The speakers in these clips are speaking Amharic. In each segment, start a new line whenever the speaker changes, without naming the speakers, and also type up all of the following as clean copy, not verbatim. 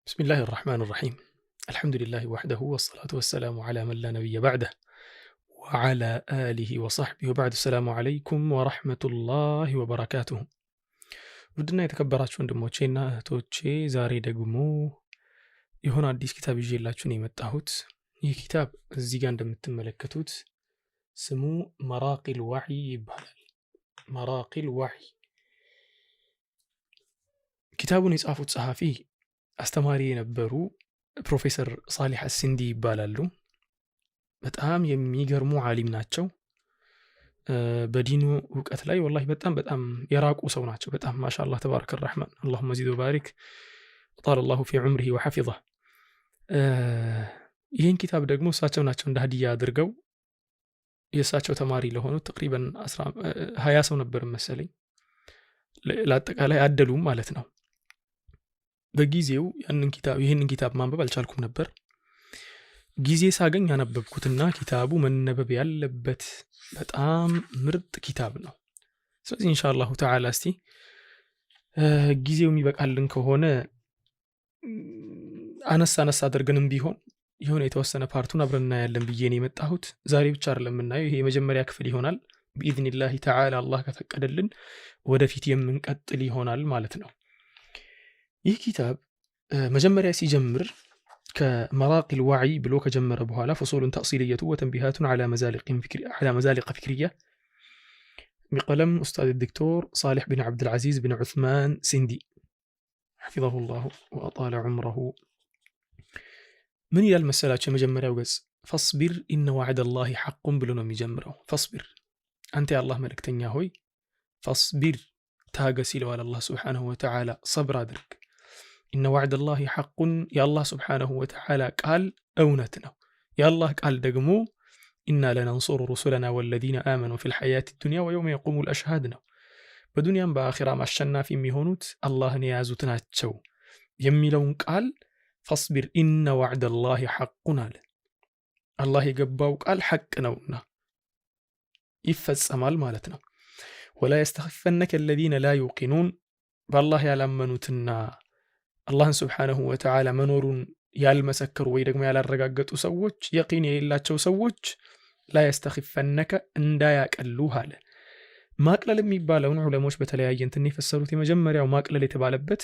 بسم الله الرحمن الرحيم. الحمد لله وحده والصلاة والسلام على من لا نبي بعده وعلى آله وصحبه وبعد. السلام عليكم ورحمة الله وبركاته. ودنا የተከበራችሁ ወንድሞቼና እህቶቼ ዛሬ ደግሞ የሆነ አዲስ ኪታብ ይዤላችሁ ነው የመጣሁት። ይህ ኪታብ እዚህ ጋር እንደምትመለከቱት ስሙ መራቂል ወሕይ ይባላል። መራቂል ወሕይ ኪታቡን የጻፉት ጸሐፊ አስተማሪ የነበሩ ፕሮፌሰር ሳሊህ አስንዲ ይባላሉ። በጣም የሚገርሙ ዓሊም ናቸው። በዲኑ እውቀት ላይ ወላሂ በጣም የራቁ ሰው ናቸው። በጣም ማሻአላህ ተባረከ الرحمن اللهم زد وبارك طال الله في عمره وحفظه። ይህን ኪታብ ደግሞ እሳቸው ናቸው እንደ ሀዲያ አድርገው የእሳቸው ተማሪ ለሆኑት ተቅሪበን 20 ሰው ነበር መሰለኝ ለአጠቃላይ አደሉም ማለት ነው። በጊዜው ይህንን ኪታብ ማንበብ አልቻልኩም ነበር። ጊዜ ሳገኝ ያነበብኩትና ኪታቡ መነበብ ያለበት በጣም ምርጥ ኪታብ ነው። ስለዚህ ኢንሻአላሁ ተዓላ እስቲ ጊዜው የሚበቃልን ከሆነ አነሳ አድርገንም ቢሆን የሆነ የተወሰነ ፓርቱን አብረን እናያለን ብዬ ነው የመጣሁት። ዛሬ ብቻ አይደለም የምናየው፣ ይሄ የመጀመሪያ ክፍል ይሆናል። بإذنላህ ተዓላ አላህ ከፈቀደልን ወደፊት የምንቀጥል ይሆናል ማለት ነው። ይህ ኪታብ መጀመሪያ ሲጀምር ከመራቂል ወሕይ ብሎ ከጀመረ በኋላ ፈሶሉን ተእሲልየቱ ወተንቢሃቱን على مزالق فكرية بقلم أستاذ الدكتور صالح بن عبد العزيز بن عثمان سندي حفظه الله وأطال عمره. من إلى المسألة مجمرة وقص فاصبر إن وعد الله حق بلنا مجمرة. فاصبر أنت يا الله ملك تنياهوي فاصبر تاقسي على الله سبحانه وتعالى صبر أدرك. إن وعد الله حق يا الله سبحانه وتعالى قال أونتنا يا الله قال دقمو إنا لننصر رسلنا والذين آمنوا في الحياة الدنيا ويوم يقوم الأشهادنا. بدنيا بآخرة ما الشنا في ميهونوت الله نيازوتنا تشو يميلون قال فاصبر إن وعد الله حقنا الله يقباو قال حقنا يفز أمال مالتنا ولا يستخفنك الذين لا يوقنون بالله يعلمنوتنا አላህን ስብሓነሁ ወተዓላ መኖሩን ያልመሰከሩ ወይ ደግሞ ያላረጋገጡ ሰዎች የቂን የሌላቸው ሰዎች ላ የስተኺፈነከ እንዳያቀሉህ አለ። ማቅለል የሚባለውን ዑለሞች በተለያየ እንትን የፈሰሩት የመጀመሪያው ማቅለል የተባለበት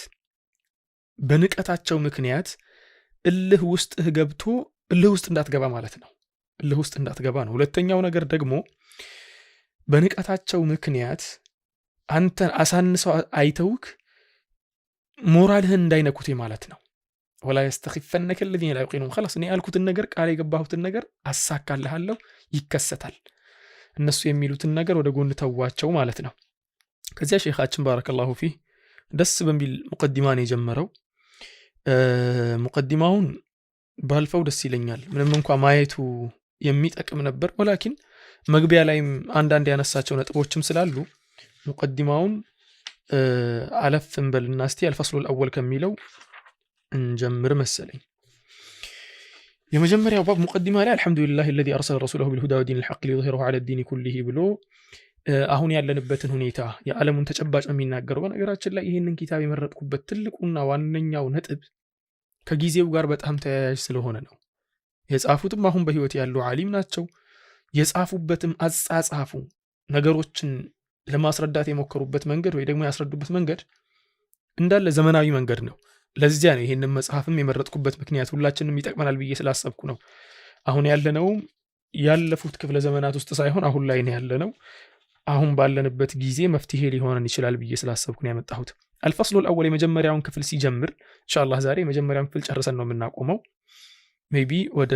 በንቀታቸው ምክንያት እልህ ውስጥህ ገብቶ እልህ ውስጥ እንዳትገባ ማለት ነው። እልህ ውስጥ እንዳትገባ ነው። ሁለተኛው ነገር ደግሞ በንቀታቸው ምክንያት አንተን አሳንሰው አይተውክ ሞራልህን እንዳይነኩት ማለት ነው። ወላ የስተኺፈነከ الذين لا يقينون خلاص እኔ ያልኩትን ነገር ቃል የገባሁትን ነገር አሳካልሃለሁ ይከሰታል። እነሱ የሚሉትን ነገር ወደ ጎን ተዋቸው ማለት ነው። ከዚያ ሼኻችን ባረከላሁ ፊህ ደስ በሚል ሙቀዲማ ነው የጀመረው። ሙቀዲማውን ባልፈው ደስ ይለኛል። ምንም እንኳን ማየቱ የሚጠቅም ነበር፣ ወላኪን መግቢያ ላይም አንዳንድ ያነሳቸው ነጥቦችም ስላሉ ሙቀዲማውን አለፍ እንበልና እስቲ አልፈስሉል አወል ከሚለው እንጀምር መሰለኝ። የመጀመሪያው ባብ ሙቀዲማ ላይ አልሐምዱሊላህ الذي أرسل رسوله بالهدى ودين الحق ليظهره على الدين كله ብሎ አሁን ያለንበትን ሁኔታ የዓለሙን ተጨባጭ የሚናገረው። በነገራችን ላይ ይህንን ኪታብ የመረጥኩበት ትልቁና ዋነኛው ነጥብ ከጊዜው ጋር በጣም ተያያዥ ስለሆነ ነው። የጻፉትም አሁን በህይወት ያሉ ዓሊም ናቸው። የጻፉበትም አጻጻፉ ነገሮችን ለማስረዳት የሞከሩበት መንገድ ወይ ደግሞ ያስረዱበት መንገድ እንዳለ ዘመናዊ መንገድ ነው። ለዚያ ነው ይሄንን መጽሐፍም የመረጥኩበት ምክንያት ሁላችንም ይጠቅመናል ብዬ ስላሰብኩ ነው። አሁን ያለነው ያለፉት ክፍለ ዘመናት ውስጥ ሳይሆን አሁን ላይ ነው ያለነው። አሁን ባለንበት ጊዜ መፍትሄ ሊሆነን ይችላል ብዬ ስላሰብኩ ነው ያመጣሁት። አልፈስሉል አወል የመጀመሪያውን ክፍል ሲጀምር ኢንሻአላህ ዛሬ የመጀመሪያውን ክፍል ጨርሰን ነው የምናቆመው። ሜቢ ወደ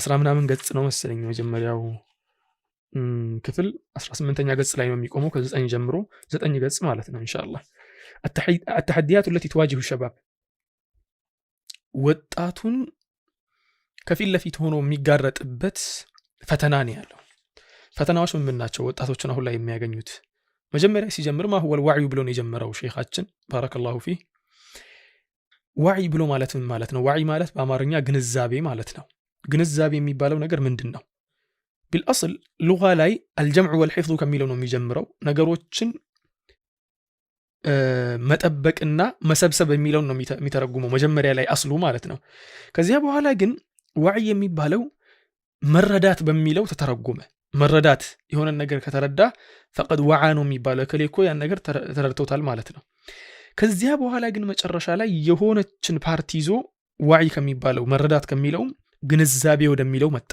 10 ምናምን ገጽ ነው መሰለኝ የመጀመሪያው ክፍል 18ኛ ገጽ ላይ ነው የሚቆመው። ከ9 ጀምሮ 9 ገጽ ማለት ነው ኢንሻአላህ። التحديات التي تواجه الشباب ወጣቱን ከፊት ለፊት ሆኖ የሚጋረጥበት ፈተና ነው ያለው። ፈተናዎች ምን ናቸው? ወጣቶችን አሁን ላይ የሚያገኙት መጀመሪያ ሲጀምር ما هو الوعي ብሎ ነው የጀመረው ሼኻችን ባረከላሁ ፊህ። ዋዕይ ብሎ ማለት ምን ማለት ነው? ዋዕይ ማለት በአማርኛ ግንዛቤ ማለት ነው። ግንዛቤ የሚባለው ነገር ምንድን ነው? بالأصل لغة لاي الجمع والحفظ كميلون وميجمرو نقروتشن መጠበቅና መሰብሰብ የሚለውን ነው የሚተረጉመው መጀመሪያ ላይ አስሉ ማለት ነው። ከዚያ በኋላ ግን ዋዕይ የሚባለው መረዳት በሚለው ተተረጎመ። መረዳት የሆነ ነገር ከተረዳ ፈቀድ ወዓ ነው የሚባለው እከሌ እኮ ያን ነገር ተረድቶታል ማለት ነው። ከዚያ በኋላ ግን መጨረሻ ላይ የሆነችን ፓርቲ ይዞ ዋዕይ ከሚባለው መረዳት ከሚለው ግንዛቤ ወደሚለው መጣ።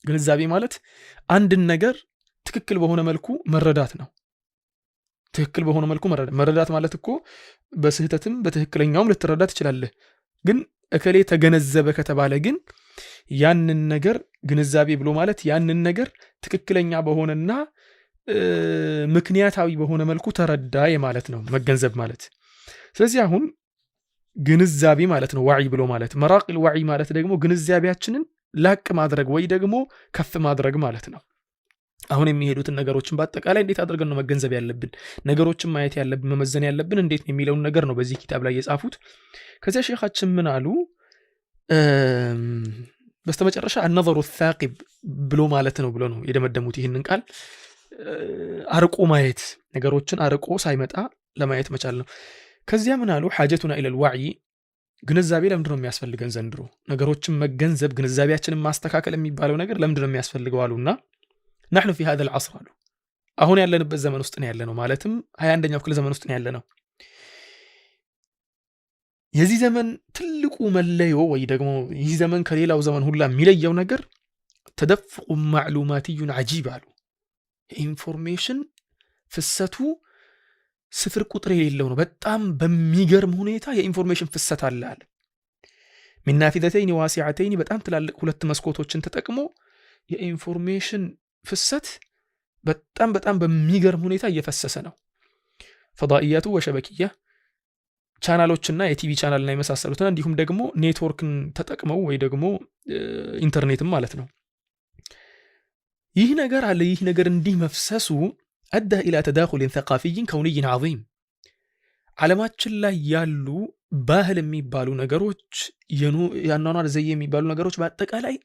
ግንዛቤ ማለት አንድን ነገር ትክክል በሆነ መልኩ መረዳት ነው። ትክክል በሆነ መልኩ መረዳት ማለት እኮ በስህተትም በትክክለኛውም ልትረዳ ትችላለህ። ግን እከሌ ተገነዘበ ከተባለ ግን ያንን ነገር ግንዛቤ ብሎ ማለት ያንን ነገር ትክክለኛ በሆነና ምክንያታዊ በሆነ መልኩ ተረዳ ማለት ነው መገንዘብ ማለት። ስለዚህ አሁን ግንዛቤ ማለት ነው ዋዕይ ብሎ ማለት። መራቂል ዋዕይ ማለት ደግሞ ግንዛቤያችንን ላቅ ማድረግ ወይ ደግሞ ከፍ ማድረግ ማለት ነው። አሁን የሚሄዱትን ነገሮችን በአጠቃላይ እንዴት አድርገን ነው መገንዘብ ያለብን፣ ነገሮችን ማየት ያለብን፣ መመዘን ያለብን እንዴት ነው የሚለውን ነገር ነው በዚህ ኪታብ ላይ የጻፉት። ከዚያ ሼኻችን ምን አሉ? በስተመጨረሻ አነዘሩ ሳቂብ ብሎ ማለት ነው ብሎ ነው የደመደሙት ይህንን ቃል። አርቆ ማየት፣ ነገሮችን አርቆ ሳይመጣ ለማየት መቻል ነው። ከዚያ ምን አሉ? ሐጀቱና ኢለል ዋዕይ፣ ግንዛቤ ለምንድን ነው የሚያስፈልገን ዘንድሮ? ነገሮችን መገንዘብ ግንዛቤያችንን ማስተካከል የሚባለው ነገር ለምንድን ነው የሚያስፈልገው አሉና ናሕኑ ፊ ሃዘል ዐስር አሉ። አሁን ያለንበት ዘመን ውስጥ ነው ያለነው፣ ማለትም 21ኛው ክፍለ ዘመን ውስጥ ነው ያለነው። የዚህ ዘመን ትልቁ መለዮ ወይ ደግሞ ይህ ዘመን ከሌላው ዘመን ሁላ የሚለየው ነገር ተደፍቁ ማዕሉማትዩን ዐጂብ አሉ። የኢንፎርሜሽን ፍሰቱ ስፍር ቁጥር የሌለው ነው። በጣም በሚገርም ሁኔታ የኢንፎርሜሽን ፍሰት አለ አለ። ሚን ናፊዘተይን ዋሲዐተይን፣ በጣም ትላልቅ ሁለት መስኮቶችን ተጠቅሞ የኢንፎርሜሽን ፍሰት በጣም በጣም በሚገርም ሁኔታ እየፈሰሰ ነው። ፈዳኢያቱ ወሸበኪያ ቻናሎችና የቲቪ ቻናልና የመሳሰሉትና እንዲሁም ደግሞ ኔትወርክን ተጠቅመው ወይ ደግሞ ኢንተርኔትም ማለት ነው። ይህ ነገር አለ። ይህ ነገር እንዲህ መፍሰሱ አዳ ኢላ ተዳኹልን ተቃፊይን ከውንይን ዐዚም፣ ዓለማችን ላይ ያሉ ባህል የሚባሉ ነገሮች፣ የአኗኗር ዘዬ የሚባሉ ነገሮች በአጠቃላይ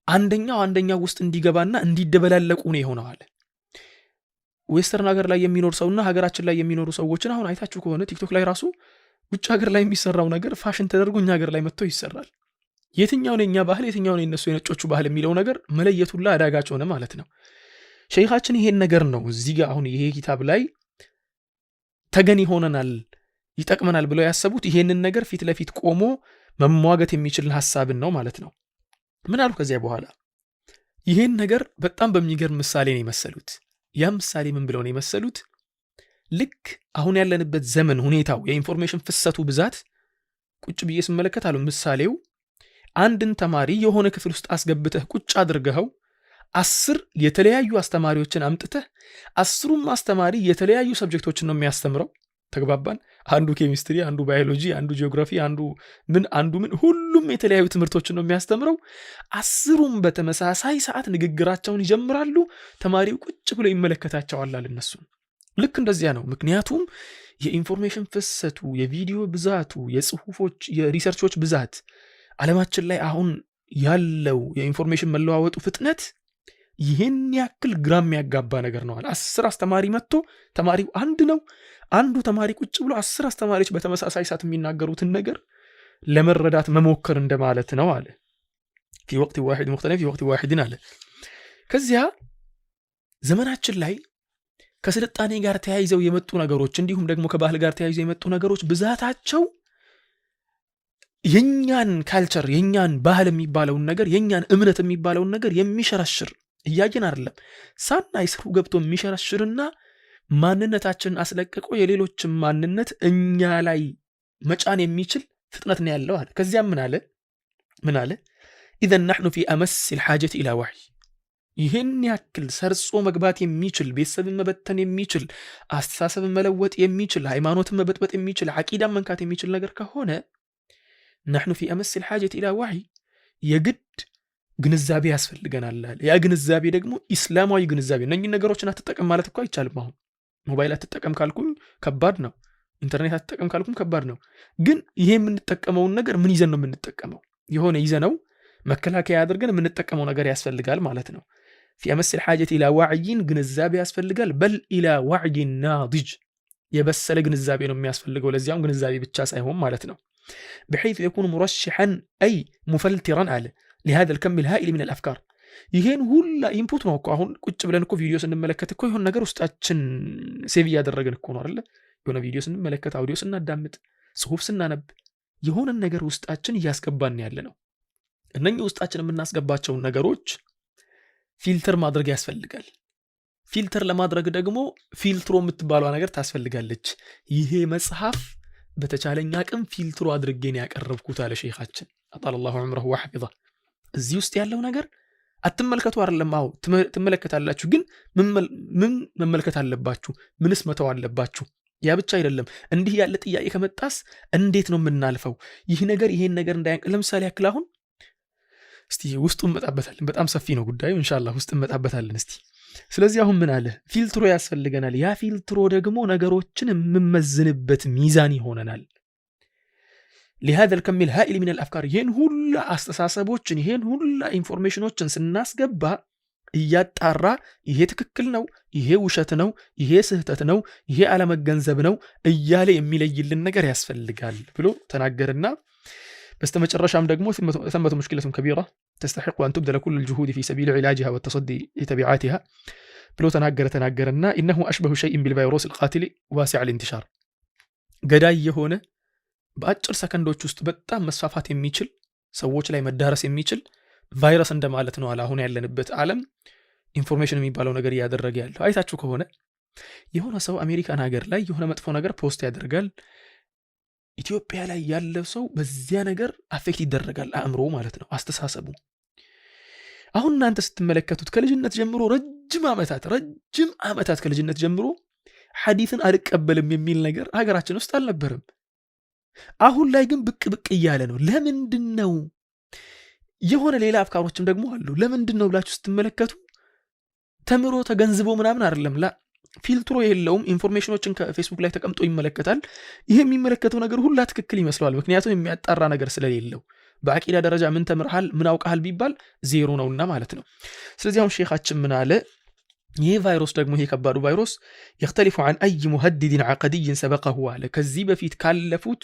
አንደኛው ውስጥ እንዲገባና እንዲደበላለቁ ነው የሆነዋል። ዌስተርን ሀገር ላይ የሚኖር ሰውና ሀገራችን ላይ የሚኖሩ ሰዎችን አሁን አይታችሁ ከሆነ ቲክቶክ ላይ ራሱ ውጭ ሀገር ላይ የሚሰራው ነገር ፋሽን ተደርጎ እኛ ሀገር ላይ መጥቶ ይሰራል። የትኛው ነው የኛ ባህል፣ የትኛው ነው የነሱ የነጮቹ ባህል የሚለው ነገር መለየቱላ አዳጋች ሆነ ማለት ነው። ሸይኻችን ይሄን ነገር ነው እዚህ ጋር አሁን ይሄ ኪታብ ላይ ተገን ይሆነናል ይጠቅመናል ብለው ያሰቡት ይሄንን ነገር ፊት ለፊት ቆሞ መሟገት የሚችል ሐሳብን ነው ማለት ነው። ምን አሉ ከዚያ በኋላ? ይሄን ነገር በጣም በሚገርም ምሳሌ ነው የመሰሉት። ያ ምሳሌ ምን ብለው ነው የመሰሉት? ልክ አሁን ያለንበት ዘመን ሁኔታው የኢንፎርሜሽን ፍሰቱ ብዛት ቁጭ ብዬ ስመለከት አሉ ምሳሌው አንድን ተማሪ የሆነ ክፍል ውስጥ አስገብተህ ቁጭ አድርገኸው 10 የተለያዩ አስተማሪዎችን አምጥተህ 10ሩም አስተማሪ የተለያዩ ሰብጀክቶችን ነው የሚያስተምረው። ተግባባን? አንዱ ኬሚስትሪ፣ አንዱ ባዮሎጂ፣ አንዱ ጂኦግራፊ፣ አንዱ ምን ሁሉም የተለያዩ ትምህርቶችን ነው የሚያስተምረው። 10ሩም በተመሳሳይ ሰዓት ንግግራቸውን ይጀምራሉ። ተማሪው ቁጭ ብሎ ይመለከታቸዋል እነሱ። ልክ እንደዚያ ነው። ምክንያቱም የኢንፎርሜሽን ፍሰቱ፣ የቪዲዮ ብዛቱ፣ የጽሁፎች የሪሰርቾች ብዛት፣ ዓለማችን ላይ አሁን ያለው የኢንፎርሜሽን መለዋወጡ ፍጥነት ይህን ያክል ግራ የሚያጋባ ነገር ነው። 10 አስተማሪ መጥቶ ተማሪው አንድ ነው። አንዱ ተማሪ ቁጭ ብሎ 10 አስተማሪዎች በተመሳሳይ ሰዓት የሚናገሩትን ነገር ለመረዳት መሞከር እንደማለት ነው አለ። في وقت واحد مختلف في وقت واحد አለ። ከዚያ ዘመናችን ላይ ከስልጣኔ ጋር ተያይዘው የመጡ ነገሮች እንዲሁም ደግሞ ከባህል ጋር ተያይዘው የመጡ ነገሮች ብዛታቸው የኛን ካልቸር የኛን ባህል የሚባለውን ነገር የኛን እምነት የሚባለውን ነገር የሚሸረሽር እያየን አይደለም። ሳናይ ስሩ ገብቶ የሚሸረሽርና ማንነታችንን አስለቅቆ የሌሎችን ማንነት እኛ ላይ መጫን የሚችል ፍጥነት ነው ያለው አለ። ከዚያም ምን አለ? ኢዘን ነሕኑ ፊ አመስ ልሓጀት ኢላ ዋዕይ፣ ይህን ያክል ሰርጾ መግባት የሚችል ቤተሰብን መበተን የሚችል አስተሳሰብን መለወጥ የሚችል ሃይማኖትን መበጥበጥ የሚችል ዓቂዳን መንካት የሚችል ነገር ከሆነ ነሕኑ ፊ አመስ ልሓጀት ኢላ ዋዕይ፣ የግድ ግንዛቤ ያስፈልገናል አለ። ያ ግንዛቤ ደግሞ ኢስላማዊ ግንዛቤ። እነኚህን ነገሮችን አትጠቀም ማለት እኮ አይቻልም። አሁን ሞባይል አትጠቀም ካልኩኝ ከባድ ነው። ኢንተርኔት አትጠቀም ካልኩኝ ከባድ ነው። ግን ይሄ የምንጠቀመውን ነገር ምን ይዘን ነው የምንጠቀመው? የሆነ ይዘነው መከላከያ አድርገን የምንጠቀመው ነገር ያስፈልጋል ማለት ነው። في أمس الحاجة إلى وعي ግንዛቤ ያስፈልጋል بل إلى وعي ناضج የበሰለ ግንዛቤ ነው የሚያስፈልገው ለዚያም ግንዛቤ ብቻ ሳይሆን ማለት ነው بحيث يكون مرشحا أي مفلترا على لهذا الكم الهائل من الأفكار ይሄን ሁላ ኢንፑት ነው እኮ አሁን ቁጭ ብለን እኮ ቪዲዮ ስንመለከት እኮ ይሁን ነገር ውስጣችን ሴቭ ያደረገን እኮ ነው አይደል የሆነ ቪዲዮ ስንመለከት አውዲዮ ስናዳምጥ ጽሁፍ ስናነብ የሆነ ነገር ውስጣችን እያስገባን ያለ ነው እነኚህ ውስጣችን የምናስገባቸው ነገሮች ፊልተር ማድረግ ያስፈልጋል ፊልተር ለማድረግ ደግሞ ፊልትሮ የምትባለው ነገር ታስፈልጋለች ይሄ መጽሐፍ በተቻለኛ አቅም ፊልትሮ አድርጌን ያቀርብኩት አለ ሼኻችን አጣለ الله عمره وحفظه እዚህ ውስጥ ያለው ነገር አትመልከቱ አይደለም አው ትመለከታላችሁ ግን ምን መመልከት አለባችሁ ምንስ መተው አለባችሁ ያ ብቻ አይደለም እንዲህ ያለ ጥያቄ ከመጣስ እንዴት ነው የምናልፈው ይሄ ነገር ይሄን ነገር እንዳያንቀል ለምሳሌ ያክል አሁን እስቲ ውስጡ እንመጣበታለን በጣም ሰፊ ነው ጉዳዩ ኢንሻአላህ ውስጥ እንመጣበታለን እስቲ ስለዚህ አሁን ምን አለ ፊልትሮ ያስፈልገናል ያ ፊልትሮ ደግሞ ነገሮችን የምመዝንበት ሚዛን ይሆነናል لهذا الكم الهائل من الافكار ይሄን ሁሉ አስተሳሰቦችን ይሄን ሁሉ ኢንፎርሜሽኖችን ስናስገባ እያጣራ ይሄ ትክክል ነው ይሄ ውሸት ነው ይሄ ስህተት ነው ይሄ አለመገንዘብ ነው እያለ የሚለይልን ነገር ያስፈልጋል ብሎ ተናገረና በስተመጨረሻም ደግሞ ثمة مشكلة كبيرة تستحق أن تبذل كل الجهود في سبيل علاجها والتصدي لتبعاتها ብሎ ተናገረና إنه أشبه شيء بالفيروس القاتل واسع الانتشار ገዳይ የሆነ በአጭር ሰከንዶች ውስጥ በጣም መስፋፋት የሚችል ሰዎች ላይ መዳረስ የሚችል ቫይረስ እንደማለት ነው አሁን ያለንበት ዓለም ኢንፎርሜሽን የሚባለው ነገር ያደረገ ያለው አይታችሁ ከሆነ የሆነ ሰው አሜሪካን ሀገር ላይ የሆነ መጥፎ ነገር ፖስት ያደርጋል ኢትዮጵያ ላይ ያለው ሰው በዚያ ነገር አፌክት ይደረጋል አእምሮ ማለት ነው አስተሳሰቡ አሁን እናንተ ስትመለከቱት ከልጅነት ጀምሮ ረጅም ዓመታት ከልጅነት ጀምሮ ሐዲስን አልቀበልም የሚል ነገር ሀገራችን ውስጥ አልነበረም አሁን ላይ ግን ብቅ እያለ ነው ለምንድነው የሆነ ሌላ አፍካሮችም ደግሞ አሉ ለምንድነው ብላችሁ ስትመለከቱ ተምሮ ተገንዝቦ ምናምን አይደለም ላ ፊልትሮ የለውም ኢንፎርሜሽኖችን ከፌስቡክ ላይ ተቀምጦ ይመለከታል ይሄ የሚመለከተው ነገር ሁላ ትክክል ይመስላል ምክንያቱም የሚያጣራ ነገር ስለሌለው በአቂዳ ደረጃ ምን ተምርሃል ምን አውቀሃል ቢባል ዜሮ ነውና ማለት ነው ስለዚህ አሁን ሼኻችን ምን አለ ይሄ ቫይረስ ደግሞ ይሄ ከባዱ ቫይረስ يختلف عن اي مهدد عقدي سبقه على ከዚህ በፊት ካለፉት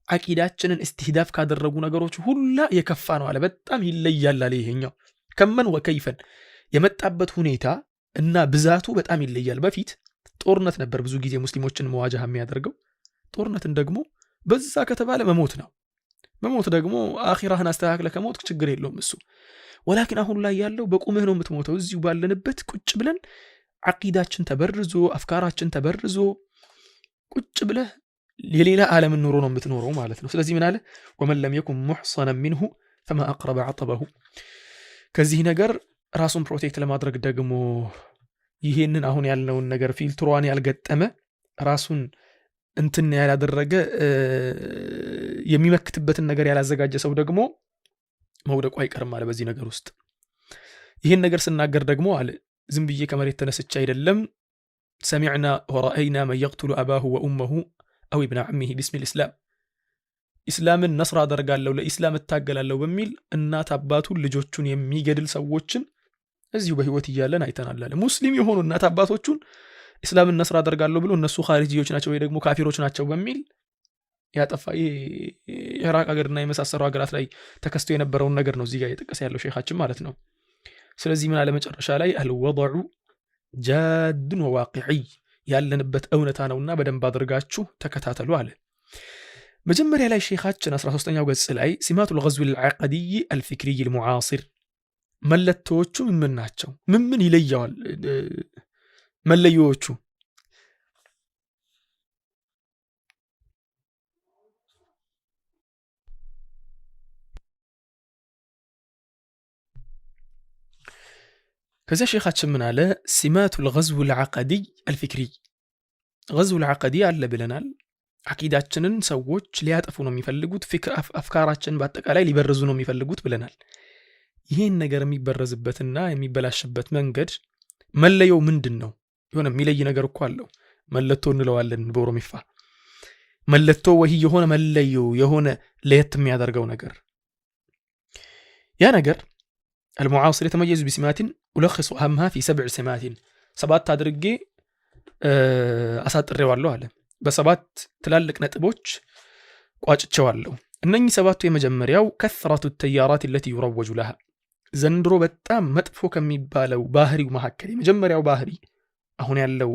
አቂዳችንን استهداف ካደረጉ ነገሮች ሁላ የከፋ ነው አለ በጣም ይለያል አለ ይሄኛው ከመን ወከይፈን የመጣበት ሁኔታ እና ብዛቱ በጣም ይለያል በፊት ጦርነት ነበር ብዙ ጊዜ ሙስሊሞችን መዋጃህ የሚያደርገው ጦርነትን ደግሞ በዛ ከተባለ መሞት ደግሞ አኺራህን አስተካክለ ከሞት ችግር የለውም እሱ ولكن አሁን ላይ ያለው በቁምህ ነው የምትሞተው እዚሁ ባለንበት ቁጭ ብለን አቂዳችን ተበርዞ አፍካራችን ተበርዞ ቁጭ ብለህ የሌላ ዓለም ኑሮ ነው የምትኖረው ማለት ነው ስለዚህ ምን አለ ومن لم يكن محصنا منه فما اقرب عطبه ከዚህ ነገር ራሱን ፕሮቴክት ለማድረግ ደግሞ ይሄንን አሁን ያልነውን ነገር ፊልትሯን ያልገጠመ ራሱን እንትን ያላደረገ የሚመክትበትን ነገር ያላዘጋጀ ሰው ደግሞ መውደቁ አይቀርም አለ በዚህ ነገር ውስጥ ይሄን ነገር ስናገር ደግሞ አለ ዝም ብዬ ከመሬት ተነስቼ አይደለም سمعنا ورأينا من يقتل أباه وأمه أو ابن عمه باسم الإسلام ኢስላምን ነስራ አደርጋለሁ ለኢስላም እታገላለሁ በሚል እናት አባቱን ልጆቹን የሚገድል ሰዎችን እዚሁ በህይወት ይያለን አይተናል አለ ሙስሊም የሆኑ እናት አባቶቹን ኢስላምን ነስራ አደርጋለሁ ብሎ እነሱ ኻሪጂዎች ናቸው ወይ ደግሞ ካፊሮች ናቸው በሚል ያጠፋ የኢራቅ ሀገርና የመሳሰሉ ሀገራት ላይ ተከስቶ የነበረውን ነገር ነው እዚህ ጋር የጠቀሰ ያለው ሼኻችን ማለት ነው ስለዚህ ምን አለ መጨረሻ ላይ አልወضዑ ጃድ ወዋቂዒ ያለንበት እውነታ ነውና በደንብ አድርጋችሁ ተከታተሉ አለ መጀመሪያ ላይ ሼኻችን 13ኛው ገጽ ላይ ሲማቱ الغزو العقدي الفكري المعاصر መለቶቹ ምን ናቸው ምን ይለያዋል መለዮቹ ከዛ ሼኻችን ምን አለ ሲማቱ الغزو العقدي الفكري غزو العقدي አለ ብለናል አቂዳችንን ሰዎች ሊያጠፉ ነው የሚፈልጉት ፍቅር አፍካራችን በአጠቃላይ ሊበርዙ ነው የሚፈልጉት ብለናል ይሄን ነገር የሚበረዝበትና የሚበላሽበት መንገድ መለየው ምንድነው የሆነ የሚለይ ነገር እኮ አለው መለቶ እንለዋለን በኦሮሚፋ መለቶ ወይ የሆነ መለየው የሆነ ለየት የሚያደርገው ነገር ያ ነገር المعاصر يتميز بسمات ألخص أهمها في 7 سمات ሰባት አድርጌ አሳጥሬዋለሁ አለ። በሰባት ትላልቅ ነጥቦች ቋጭቸዋለሁ። እነኚህ ሰባቱ የመጀመሪያው ከثرة التيارات التي يروج لها ዘንድሮ በጣም መጥፎ ከሚባለው ባህሪው መካከል የመጀመሪያው ባህሪ አሁን ያለው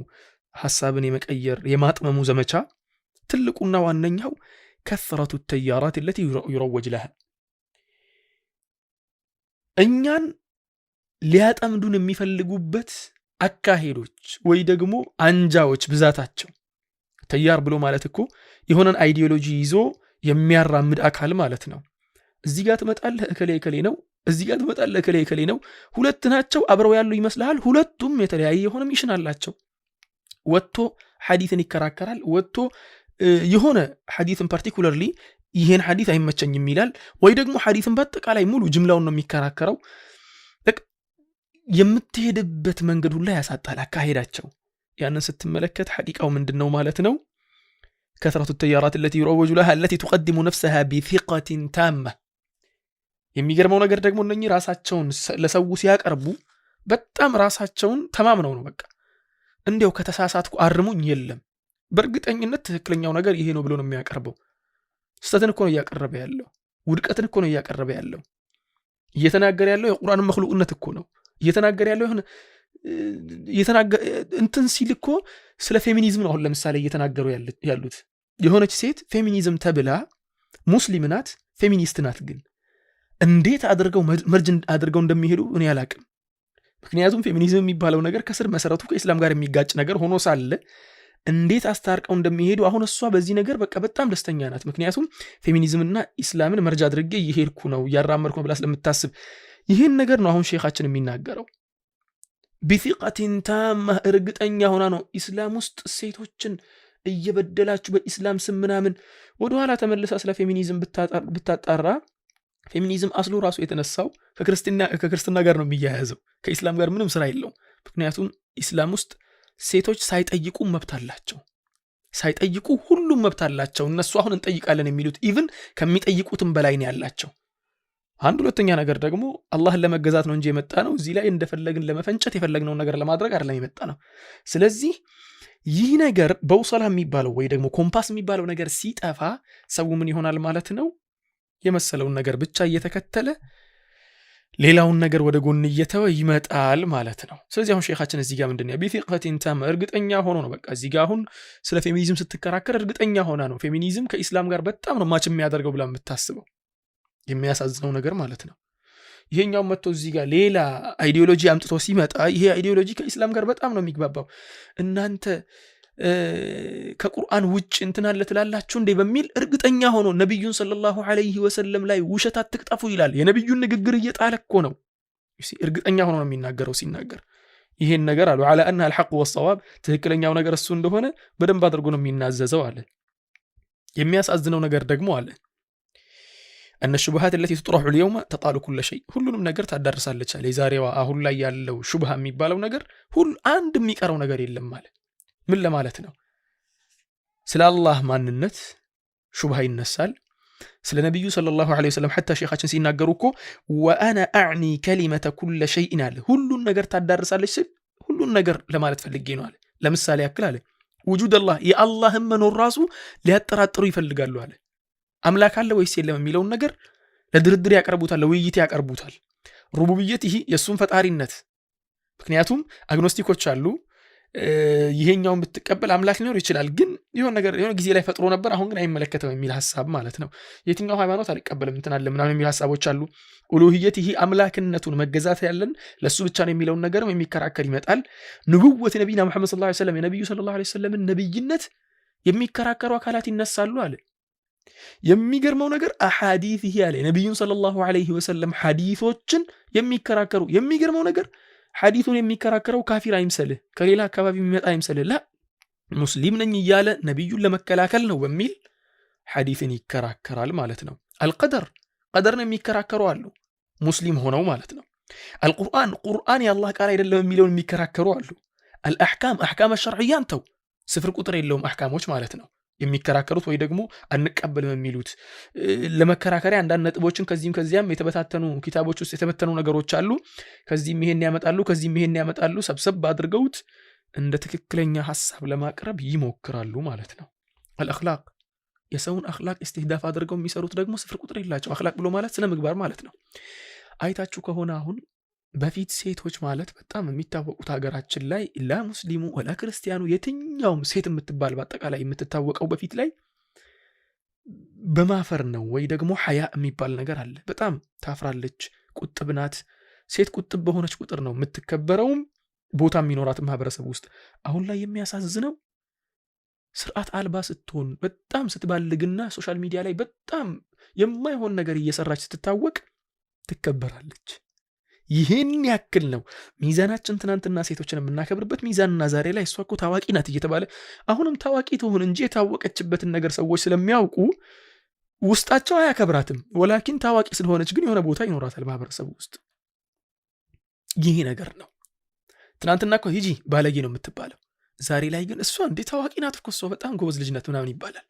ሐሳብን የመቀየር የማጥመሙ ዘመቻ ትልቁና ዋነኛው كثرة التيارات التي يروج لها እኛን ሊያጠምዱን የሚፈልጉበት አካሄዶች ወይ ደግሞ አንጃዎች ብዛታቸው። ተያር ብሎ ማለት እኮ የሆነን አይዲዮሎጂ ይዞ የሚያራምድ አካል ማለት ነው። እዚህ ጋር ትመጣለህ እከሌ ነው፣ እዚህ ጋር ትመጣለህ እከሌ ነው። ሁለት ናቸው አብረው ያሉ ይመስልሃል። ሁለቱም የተለያየ የሆነ ሚሽን አላቸው። ወጥቶ ሐዲስን ይከራከራል። ወጥቶ የሆነ ሐዲስን ፓርቲኩላርሊ ይሄን ሐዲስ አይመቸኝም ይላል። ወይ ደግሞ ሐዲስን በአጠቃላይ ሙሉ ጅምላውን ነው የሚከራከረው። የምትሄድበት መንገድ ሁሉ ያሳጣል አካሄዳቸው። ያንን ስትመለከት ሐቂቃው ምንድነው ማለት ነው? كثرة التيارات التي يروج لها التي تقدم نفسها بثقة تامة የሚገርመው ነገር ደግሞ እነኚህ ራሳቸውን ለሰው ሲያቀርቡ በጣም ራሳቸውን ተማምነው ነው። በቃ እንዴው ከተሳሳትኩ አርሙኝ የለም፣ በእርግጠኝነት ትክክለኛው ነገር ይሄ ነው ብሎ ነው የሚያቀርበው። ስተትን እኮ ነው እያቀረበ ያለው፣ ውድቀትን እኮ ነው እያቀረበ ያለው። እየተናገረ ያለው የቁርአንን መخلوቅነት እኮ ነው እየተናገረ ያለው። የሆነ እንትን ሲል እኮ ስለ ፌሚኒዝም ነው አሁን ለምሳሌ እየተናገሩ ያሉት። የሆነች ሴት ፌሚኒዝም ተብላ ሙስሊም ናት፣ ፌሚኒስት ናት። ግን እንዴት አድርገው መርጅ አድርገው እንደሚሄዱ እኔ አላቅም። ምክንያቱም ፌሚኒዝም የሚባለው ነገር ከስር መሰረቱ ከኢስላም ጋር የሚጋጭ ነገር ሆኖ ሳለ እንዴት አስታርቀው እንደሚሄዱ አሁን እሷ በዚህ ነገር በቃ በጣም ደስተኛ ናት። ምክንያቱም ፌሚኒዝምና ኢስላምን መርጅ አድርጌ እየሄድኩ ነው እያራመድኩ ነው ብላ ስለምታስብ ይህን ነገር ነው አሁን ሼኻችን የሚናገረው። ቢثقة تامة እርግጠኛ ሆና ነው ኢስላም ውስጥ ሴቶችን እየበደላችሁ በኢስላም ስም ምናምን። ወደ ኋላ ተመልሳ ስለ ፌሚኒዝም ብታጣራ ፌሚኒዝም አስሉ ራሱ የተነሳው ከክርስትና ጋር ነው የሚያያዘው፣ ከኢስላም ጋር ምንም ስራ የለውም። ምክንያቱም ኢስላም ውስጥ ሴቶች ሳይጠይቁ መብት አላቸው። ሳይጠይቁ ሁሉም መብት አላቸው። እነሱ አሁን እንጠይቃለን የሚሉት ኢቭን ከሚጠይቁትም በላይ ነው ያላቸው። አንድ ሁለተኛ ነገር ደግሞ አላህን ለመገዛት ነው እንጂ የመጣ ነው እዚህ ላይ እንደፈለግን ለመፈንጨት የፈለግነው ነገር ለማድረግ አይደለም የመጣ ነው። ስለዚህ ይህ ነገር በውሰላ የሚባለው ወይ ደግሞ ኮምፓስ የሚባለው ነገር ሲጠፋ ሰው ምን ይሆናል ማለት ነው? የመሰለውን ነገር ብቻ እየተከተለ ሌላውን ነገር ወደ ጎን እየተወ ይመጣል ማለት ነው። ስለዚህ አሁን ሼኻችን እዚህ ጋር ምንድነው ቢثقة تامة እርግጠኛ ሆኖ ነው። በቃ እዚህ ጋር አሁን ስለ ፌሚኒዝም ስትከራከር እርግጠኛ ሆና ነው ፌሚኒዝም ከኢስላም ጋር በጣም ነው ማች የሚያደርገው ብላ የምታስበው። የሚያሳዝነው ነገር ማለት ነው ይሄኛው መጥቶ እዚህ ጋር ሌላ አይዲዮሎጂ አምጥቶ ሲመጣ ይሄ አይዲዮሎጂ ከኢስላም ጋር በጣም ነው የሚግባባው። እናንተ ከቁርአን ውጭ እንትን አለ ትላላችሁ እንዴ በሚል እርግጠኛ ሆኖ ነብዩን ሰለላሁ ዐለይሂ ወሰለም ላይ ውሸት አትቅጠፉ ይላል። የነብዩን ንግግር እየጣለ እኮ ነው። እርግጠኛ ሆኖ ነው የሚናገረው። ሲናገር ይሄን ነገር አሉ على ان الحق والصواب ትክክለኛው ነገር እሱ እንደሆነ በደንብ አድርጎ ነው የሚናዘዘው አለ። የሚያሳዝነው ነገር ደግሞ አለ أن الشبهات التي تطرح اليوم تطال كل شيء ሁሉንም ነገር ታዳርሳለች አለ። የዛሬዋ አሁን ላይ ያለው ሹብሃ የሚባለው ነገር ሁሉ አንድ የሚቀረው ነገር የለም ማለት ምን ለማለት ነው? ስለ አላህ ማንነት ሹብሃ ይነሳል። ስለ ነብዩ ሰለላሁ ዐለይሂ ወሰለም حتى ሼኻችን ሲናገሩ እኮ وانا اعني كلمه كل شيء አለ። ሁሉን ነገር ታዳርሳለች ሲል ሁሉን ነገር ለማለት ፈልጌ ነው አለ። ለምሳሌ ያክል አለ وجود الله የአላህን መኖር ራሱ ሊያጠራጥሩ ይፈልጋሉ አለ። አምላክ አለ ወይስ የለም የሚለውን ነገር ለድርድር ያቀርቡታል፣ ለውይይት ያቀርቡታል። ሩቡብየት ይሄ የሱን ፈጣሪነት። ምክንያቱም አግኖስቲኮች አሉ ይሄኛውን ብትቀበል አምላክ ሊኖር ይችላል፣ ግን የሆነ ነገር የሆነ ጊዜ ላይ ፈጥሮ ነበር አሁን ግን አይመለከተም የሚል ሐሳብ ማለት ነው። የትኛው ሃይማኖት አልቀበልም እንትን አለ ምናምን የሚል ሐሳቦች አሉ። ኡሉሂየት ይሄ አምላክነቱን መገዛት ያለን ለሱ ብቻ ነው የሚለውን ነገርም የሚከራከር ይመጣል። ንቡወት ነብይና መሐመድ ሰለላሁ ዐለይሂ ወሰለም የነብዩ ሰለላሁ ዐለይሂ ወሰለም ነብይነት የሚከራከሩ አካላት ይነሳሉ አለ። የሚገርመው ነገር አሐዲስ ይሄ አለ ነብዩን ሰለላሁ ዐለይሂ ወሰለም ሐዲሶችን የሚከራከሩ። የሚገርመው ነገር ሐዲሱን የሚከራከረው ካፊር አይምሰልህ፣ ከሌላ አካባቢ የሚመጣ አይምሰልህ፣ ላ ሙስሊም ነኝ እያለ ነብዩን ለመከላከል ነው በሚል ሐዲስን ይከራከራል ማለት ነው። አልቀደር ቀደርን የሚከራከሩ አሉ ሙስሊም ሆነው ማለት ነው። ቁርአን የአላህ ቃል አይደለም የሚለውን የሚከራከሩ አሉ። አልአሕካም አሕካም ሸርዕያን ተው ስፍር ቁጥር የለውም አሕካሞች ማለት ነው። የሚከራከሩት ወይ ደግሞ አንቀበልም የሚሉት ለመከራከሪያ አንዳንድ ነጥቦችን ከዚህም ከዚያም የተበታተኑ ኪታቦች ውስጥ የተበተኑ ነገሮች አሉ። ከዚህም ይሄን ያመጣሉ፣ ከዚህም ይሄን ያመጣሉ። ሰብሰብ አድርገውት እንደ ትክክለኛ ሐሳብ ለማቅረብ ይሞክራሉ ማለት ነው። አልአኽላቅ የሰውን አኽላቅ ኢስቲህዳፍ አድርገው የሚሰሩት ደግሞ ስፍር ቁጥር የላቸው። አኽላቅ ብሎ ማለት ስነ ምግባር ማለት ነው። አይታችሁ ከሆነ አሁን በፊት ሴቶች ማለት በጣም የሚታወቁት ሀገራችን ላይ ላ ሙስሊሙ ወላ ክርስቲያኑ የትኛውም ሴት የምትባል በአጠቃላይ የምትታወቀው በፊት ላይ በማፈር ነው ወይ ደግሞ ሐያ የሚባል ነገር አለ። በጣም ታፍራለች፣ ቁጥብ ናት። ሴት ቁጥብ በሆነች ቁጥር ነው የምትከበረውም ቦታ የሚኖራት ማህበረሰብ ውስጥ። አሁን ላይ የሚያሳዝነው ስርዓት አልባ ስትሆን በጣም ስትባልግና ሶሻል ሚዲያ ላይ በጣም የማይሆን ነገር እየሰራች ስትታወቅ ትከበራለች። ይህን ያክል ነው ሚዛናችን። ትናንትና ሴቶችን የምናከብርበት ሚዛንና ዛሬ ላይ እሷ እኮ ታዋቂ ናት እየተባለ አሁንም ታዋቂ ትሆን እንጂ የታወቀችበትን ነገር ሰዎች ስለሚያውቁ ውስጣቸው አያከብራትም። ወላኪን ታዋቂ ስለሆነች ግን የሆነ ቦታ ይኖራታል ማህበረሰቡ ውስጥ። ይሄ ነገር ነው። ትናንትና እኮ ሂጂ ባለጌ ነው የምትባለው፣ ዛሬ ላይ ግን እሷ እንዴ ታዋቂ ናት እኮ እሷ በጣም ጎበዝ ልጅ ናት ምናምን ይባላል።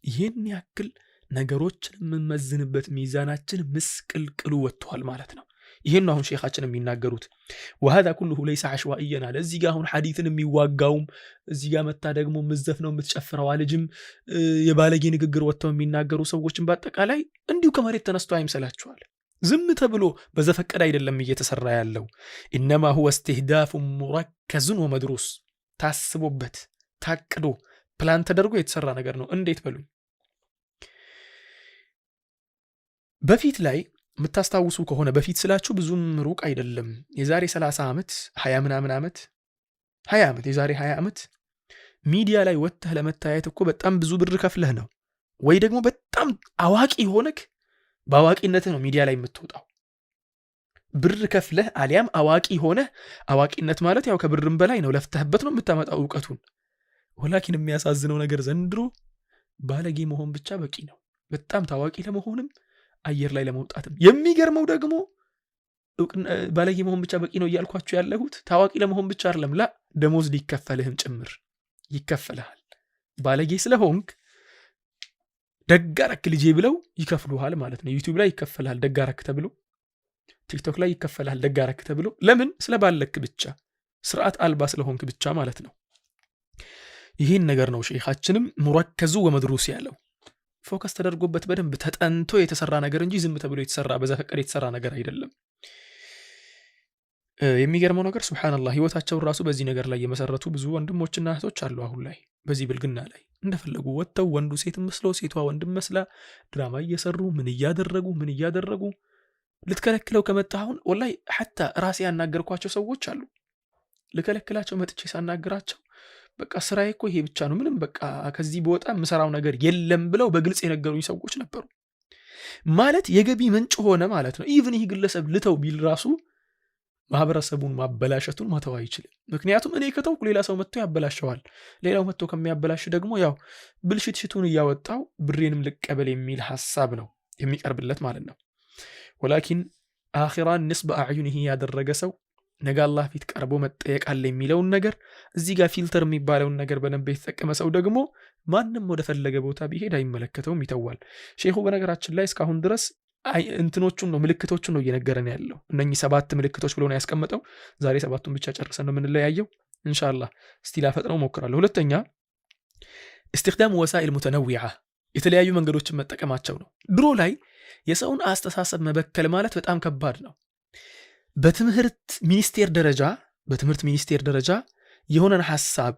ይህን ያክል ነገሮችን የምንመዝንበት ሚዛናችን ምስቅልቅሉ ወጥቷል ማለት ነው። ይሄን አሁን ሼኻችን የሚናገሩት وهذا كله ليس عشوائيا አለ። እዚህ ጋር አሁን ሐዲትን የሚዋጋውም እዚህ ጋር መታ ደግሞ ምዘፍ ነው የምትጨፍረው አለጅም የባለጌ ንግግር ወጥተው የሚናገሩ ሰዎችን በአጠቃላይ እንዲሁ ከመሬት ተነስቶ አይምሰላችኋል። ዝም ተብሎ በዘፈቀደ አይደለም እየተሰራ ያለው። انما هو استهداف مركز ومدروس ታስቦበት ታቅዶ ፕላን ተደርጎ የተሰራ ነገር ነው። እንዴት በሉኝ። በፊት ላይ የምታስታውሱ ከሆነ በፊት ስላችሁ ብዙም ሩቅ አይደለም፣ የዛሬ 30 ዓመት 20 ምናምን ዓመት 20 ዓመት የዛሬ 20 ዓመት ሚዲያ ላይ ወጥተህ ለመታየት እኮ በጣም ብዙ ብር ከፍለህ ነው ወይ ደግሞ በጣም አዋቂ ሆነክ በአዋቂነትህ ነው ሚዲያ ላይ የምትወጣው። ብር ከፍለህ አሊያም አዋቂ ሆነህ፣ አዋቂነት ማለት ያው ከብርም በላይ ነው፣ ለፍተህበት ነው የምታመጣው እውቀቱን። ወላኪን የሚያሳዝነው ነገር ዘንድሮ ባለጌ መሆን ብቻ በቂ ነው፣ በጣም ታዋቂ ለመሆንም አየር ላይ ለመውጣትም። የሚገርመው ደግሞ ባለጌ መሆን ብቻ በቂ ነው እያልኳችሁ ያለሁት ታዋቂ ለመሆን ብቻ አይደለም፣ ላ ደሞዝ ሊከፈልህም ጭምር ይከፈልሃል። ባለጌ ስለሆንክ ደጋረክ ልጄ ብለው ይከፍሉሃል ማለት ነው። ዩቲዩብ ላይ ይከፈልሃል ደጋረክ ተብሎ፣ ቲክቶክ ላይ ይከፈልሃል ደጋረክ ተብሎ። ለምን? ስለባለክ ብቻ፣ ስርዓት አልባ ስለሆንክ ብቻ ማለት ነው። ይህን ነገር ነው ሼኻችንም ሙረከዙ ወመድሩስ ያለው። ፎከስ ተደርጎበት በደንብ ተጠንቶ የተሰራ ነገር እንጂ ዝም ተብሎ የተሰራ በዘፈቀደ የተሰራ ነገር አይደለም። የሚገርመው ነገር ሱብሃንአላህ ህይወታቸው ራሱ በዚህ ነገር ላይ የመሰረቱ ብዙ ወንድሞችና እህቶች አሉ። አሁን ላይ በዚህ ብልግና ላይ እንደፈለጉ ወጥተው ወንዱ ሴት መስሎ ሴቷ ወንድም መስላ ድራማ እየሰሩ ምን እያደረጉ ልትከለክለው ከመጣ አሁን ወላሂ ሐታ ራሴ ያናገርኳቸው ሰዎች አሉ። ልከለክላቸው መጥቼ ሳናገራቸው በቃ ስራዬ እኮ ይሄ ብቻ ነው፣ ምንም በቃ ከዚህ በወጣ ምሰራው ነገር የለም ብለው በግልጽ የነገሩኝ ሰዎች ነበሩ። ማለት የገቢ ምንጭ ሆነ ማለት ነው። ኢቭን ይህ ግለሰብ ልተው ቢል ራሱ ማህበረሰቡን ማበላሸቱን ማተው አይችልም። ምክንያቱም እኔ ከተውኩ ሌላ ሰው መጥቶ ያበላሸዋል። ሌላው መጥቶ ከሚያበላሽ ደግሞ ያው ብልሽትሽቱን እያወጣው ብሬንም ልቀበል የሚል ሐሳብ ነው የሚቀርብለት ማለት ነው። ወላኪን አኺራን ንስበ አዕዩኒሂ ያደረገ ሰው ነገ አላህ ፊት ቀርቦ መጠየቅ አለ የሚለውን ነገር እዚህ ጋር ፊልተር የሚባለውን ነገር በደንብ የተጠቀመ ሰው ደግሞ ማንም ወደ ፈለገ ቦታ ቢሄድ አይመለከተውም፣ ይተዋል። ሼኹ በነገራችን ላይ እስካሁን ድረስ እንትኖቹን ነው ምልክቶቹን ነው እየነገረን ያለው። እነኚህ 7 ምልክቶች ብሎ ነው ያስቀመጠው። ዛሬ 7ቱን ብቻ ጨርሰን ነው የምንለያየው ኢንሻአላህ። እስቲ ላፈጥነው ሞክራለሁ። ሁለተኛ استخدام وسائل متنوعة የተለያዩ መንገዶችን መጠቀማቸው ነው። ድሮ ላይ የሰውን አስተሳሰብ መበከል ማለት በጣም ከባድ ነው። በትምህርት ሚኒስቴር ደረጃ የሆነን ሐሳብ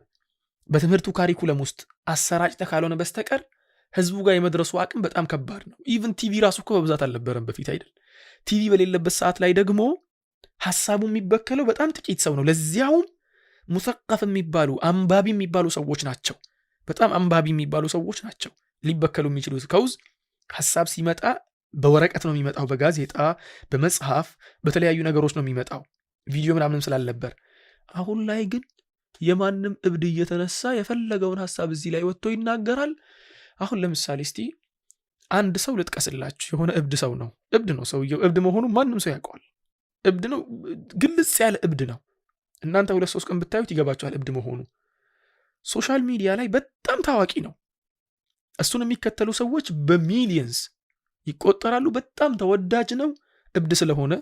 በትምህርቱ ካሪኩለም ውስጥ አሰራጭተህ ካልሆነ በስተቀር ህዝቡ ጋር የመድረሱ አቅም በጣም ከባድ ነው። ኢቭን ቲቪ ራሱ እኮ በብዛት አልነበረም በፊት አይደል? ቲቪ በሌለበት ሰዓት ላይ ደግሞ ሐሳቡ የሚበከለው በጣም ጥቂት ሰው ነው። ለዚያውም ሙሰቀፍ የሚባሉ አንባቢ የሚባሉ ሰዎች ናቸው። በጣም አንባቢ የሚባሉ ሰዎች ናቸው ሊበከሉ የሚችሉት። ከውዝ ሐሳብ ሲመጣ በወረቀት ነው የሚመጣው፣ በጋዜጣ በመጽሐፍ በተለያዩ ነገሮች ነው የሚመጣው፣ ቪዲዮ ምናምንም ስላልነበር። አሁን ላይ ግን የማንም እብድ እየተነሳ የፈለገውን ሐሳብ እዚህ ላይ ወጥቶ ይናገራል። አሁን ለምሳሌ እስቲ አንድ ሰው ልጥቀስላችሁ። የሆነ እብድ ነው ሰውየው። እብድ መሆኑ ማንም ሰው ያውቀዋል። እብድ ነው፣ ግልጽ ያለ እብድ ነው። እናንተ 2-3 ቀን ብታዩት ይገባችኋል እብድ መሆኑ። ሶሻል ሚዲያ ላይ በጣም ታዋቂ ነው። እሱን የሚከተሉ ሰዎች በሚሊየንስ ይቆጠራሉ። በጣም ተወዳጅ ነው። እብድ ስለሆነ